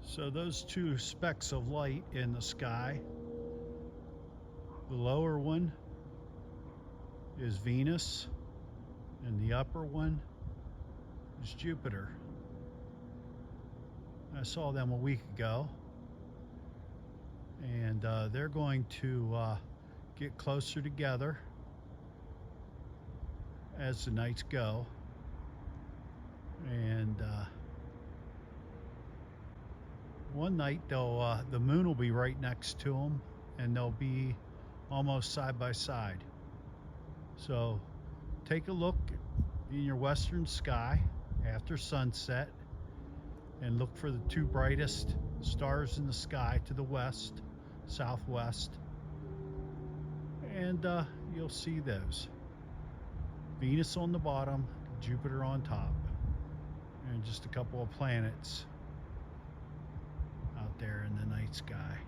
So those two specks of light in the sky, the lower one is Venus and the upper one is Jupiter. I saw them a week ago, and they're going to get closer together as the nights go, and one night they'll the moon will be right next to them, and they'll be almost side by side. So take a look in your western sky after sunset and look for the two brightest stars in the sky to the west, southwest, and you'll see those. Venus on the bottom, Jupiter on top, and just a couple of planets out there in the night sky.